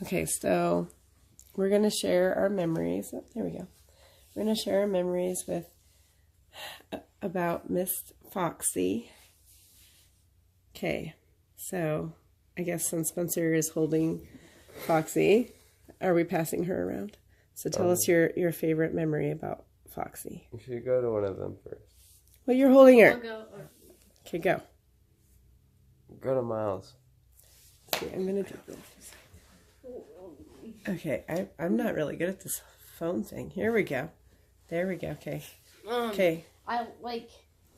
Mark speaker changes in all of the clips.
Speaker 1: Okay, so we're going to share our memories. Oh, there we go. We're going to share our memories with about Miss Foxy. Okay, so I guess since Spencer is holding Foxy, are we passing her around? So tell us your favorite memory about Foxy.
Speaker 2: You should go to one of them first.
Speaker 1: Well, you're holding her.
Speaker 3: I'll go.
Speaker 1: Okay, go.
Speaker 2: Go to Miles.
Speaker 1: Okay, I'm going to do this. Okay, I'm not really good at this phone thing. Here we go. There we go. Okay. Okay.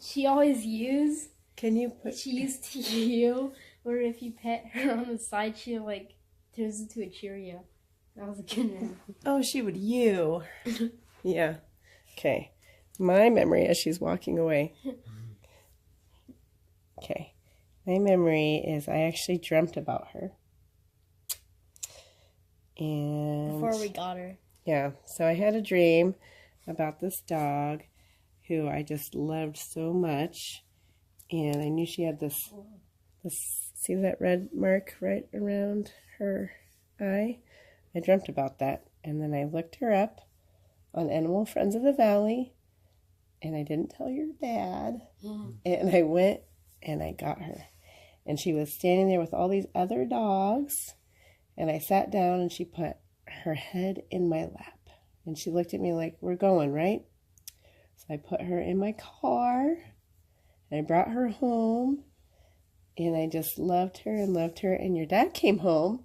Speaker 3: She always used.
Speaker 1: Can you put...
Speaker 3: She used to you, or if you pet her on the side, she turns into a Cheerio. That was a good one.
Speaker 1: Oh, she would you. Yeah. Okay. My memory as she's walking away. Okay. My memory is I actually dreamt about her. And
Speaker 3: Before we got her.
Speaker 1: yeah, so I had a dream about this dog who I just loved so much. And I knew she had this, see that red mark right around her eye? I dreamt about that. And then I looked her up on Animal Friends of the Valley. And I didn't tell your dad. And I went and I got her. And she was standing there with all these other dogs. And I sat down and she put her head in my lap. And she looked at me like, we're going, right? So I put her in my car. And I brought her home. And I just loved her and loved her. And your dad came home.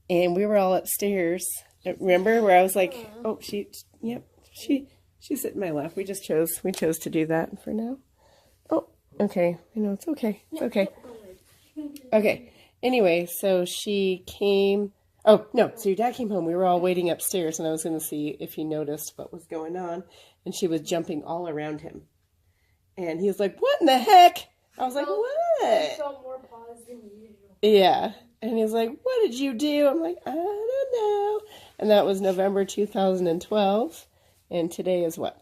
Speaker 1: And we were all upstairs. Remember where I was like, oh, she's sitting in my lap. We chose to do that for now. Oh, okay. I know, it's okay. It's okay. Okay. Anyway, so she came. Oh, no. So your dad came home. We were all waiting upstairs, and I was going to see if he noticed what was going on. And she was jumping all around him. And he was like, what in the heck? I was like, what?
Speaker 3: I saw more paws than usual.
Speaker 1: Yeah. And he's like, what did you do? I'm like, I don't know. And that was November 2012. And today is what?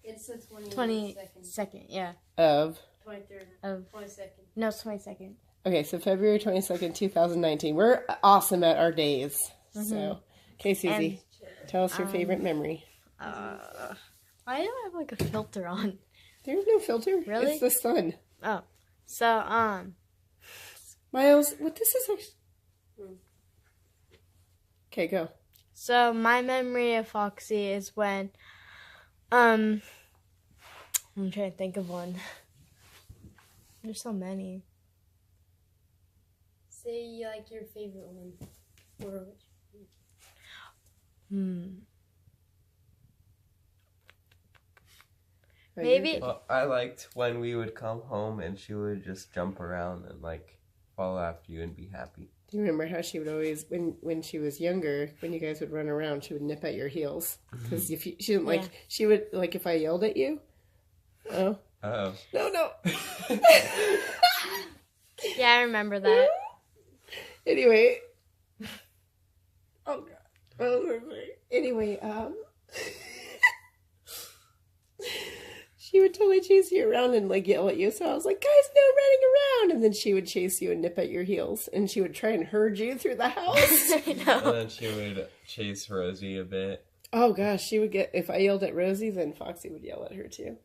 Speaker 3: It's the 22nd, yeah.
Speaker 1: Of?
Speaker 3: 23rd. Of 22nd. No, it's 22nd.
Speaker 1: Okay, so February 22nd, 2019. We're awesome at our days. So, okay, Susie, tell us your favorite memory.
Speaker 3: I don't have like a filter on.
Speaker 1: There's no filter.
Speaker 3: Really?
Speaker 1: It's the sun.
Speaker 3: Oh. So,
Speaker 1: Miles, what this is actually... Okay, go.
Speaker 3: So, my memory of Foxy is when, I'm trying to think of one. There's so many. Say, like, your favorite one. Or Maybe.
Speaker 2: Well, I liked when we would come home and she would just jump around and like follow after you and be happy.
Speaker 1: Do you remember how she would always, when she was younger, when you guys would run around, she would nip at your heels? Because if she didn't like, she would, like if I yelled at you. Oh.
Speaker 2: Oh.
Speaker 1: No.
Speaker 3: Yeah, I remember that.
Speaker 1: Anyway. Oh, God. Anyway, she would totally chase you around and like yell at you. So I was like, guys, no running around. And then she would chase you and nip at your heels. And she would try and herd you through the house.
Speaker 3: I know.
Speaker 2: And then she would chase Rosie a bit.
Speaker 1: Oh gosh, she would get, if I yelled at Rosie, then Foxy would yell at her too.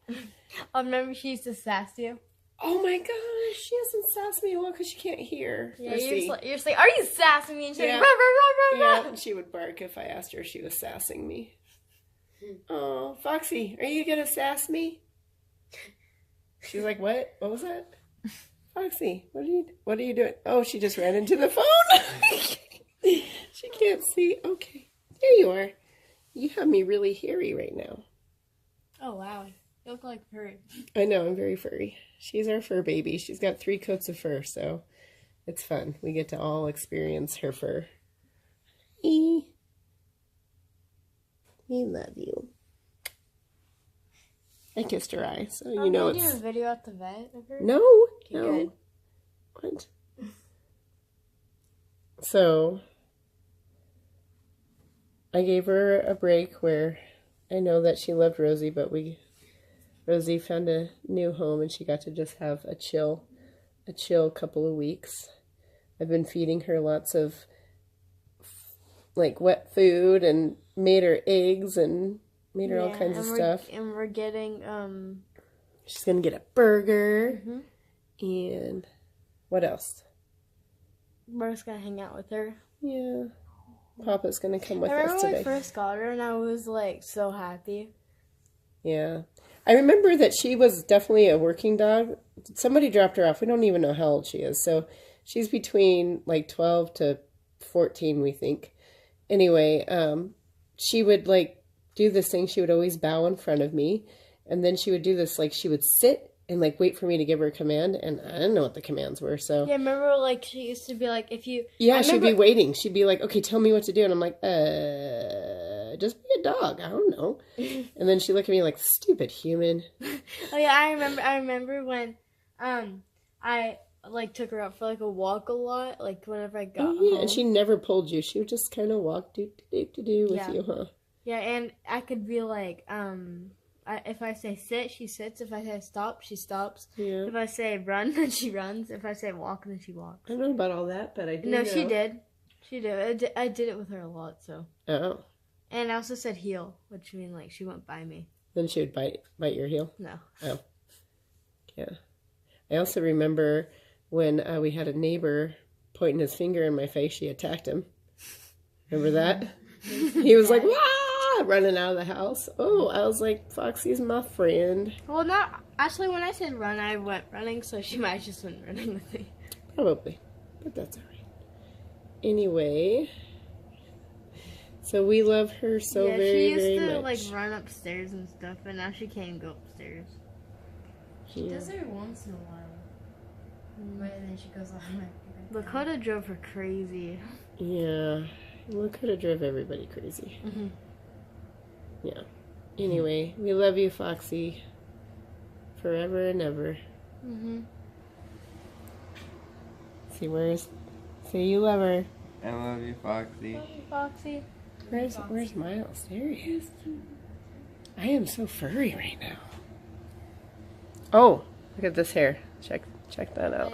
Speaker 3: I remember she used to sass you.
Speaker 1: Oh my gosh, she hasn't sassed me a while because she can't hear.
Speaker 3: Yeah, you're just like, are you sassing me? And she's like, rah, rah, rah, rah, rah.
Speaker 1: Yeah, she would bark if I asked her if she was sassing me. Oh, Foxy, are you gonna sass me? She's like, what? What was that? Foxy, what are you doing? Oh, she just ran into the phone. She can't see. Okay, there you are. You have me really hairy right now.
Speaker 3: Oh, wow. You look like furry.
Speaker 1: I know, I'm very furry. She's our fur baby. She's got 3 coats of fur, so it's fun. We get to all experience her fur. We love you. I kissed her eye, so you know it's...
Speaker 3: Did you do a video at the vet of her?
Speaker 1: No,
Speaker 3: Okay,
Speaker 1: no.
Speaker 3: good.
Speaker 1: What? So, I gave her a break where I know that she loved Rosie, but Rosie found a new home and she got to just have a chill couple of weeks. I've been feeding her lots of like wet food and made her eggs and made her all kinds of stuff.
Speaker 3: And we're getting
Speaker 1: she's gonna get a burger. And what else?
Speaker 3: We're just gonna hang out with her.
Speaker 1: Yeah. Papa's gonna come with
Speaker 3: I
Speaker 1: us
Speaker 3: remember
Speaker 1: today.
Speaker 3: when I first got her and I was like so happy.
Speaker 1: Yeah. I remember that she was definitely a working dog. Somebody dropped her off. We don't even know how old she is. So she's between like 12 to 14, we think. Anyway, she would like do this thing. She would always bow in front of me. And then she would do this, like she would sit and like wait for me to give her a command. And I didn't know what the commands were. So
Speaker 3: Yeah, remember like she used to be like, if you...
Speaker 1: Yeah, she'd be waiting. She'd be like, okay, tell me what to do. And I'm like, just be a dog. I don't know. And then she'd look at me like, stupid human.
Speaker 3: Oh yeah, I remember when I like took her out for like a walk a lot, like whenever I got home.
Speaker 1: And she never pulled you. She would just kind of walk with you, huh?
Speaker 3: Yeah, and I could be like, if I say sit, she sits. If I say stop, she stops.
Speaker 1: Yeah.
Speaker 3: If I say run, then she runs. If I say walk, then she walks.
Speaker 1: I don't know about all that, but I do
Speaker 3: No,
Speaker 1: know.
Speaker 3: she did. She did. I did it with her a lot, so.
Speaker 1: Oh.
Speaker 3: And I also said heel, which means like she went by me.
Speaker 1: Then she would bite your heel?
Speaker 3: No.
Speaker 1: Oh. Yeah. I also remember when we had a neighbor pointing his finger in my face, she attacked him. Remember that? He was like, wah! Running out of the house. Oh, I was like, Foxy's my friend.
Speaker 3: Well, not actually. When I said run, I went running, so she might have just went running with me.
Speaker 1: Probably, but that's all right. Anyway, so we love her so very, very much.
Speaker 3: She used to like run upstairs and stuff, but now she can't go upstairs.
Speaker 4: She does it once in a while, but then she goes off my.
Speaker 3: Lakota drove her crazy.
Speaker 1: Yeah, Lakota drove everybody crazy. Yeah. Anyway, we love you, Foxy, forever and ever. Say you love her.
Speaker 2: I love you, Foxy.
Speaker 3: Love you, Foxy.
Speaker 1: Where's Miles? There he is. I am so furry right now. Oh, look at this hair. Check that out.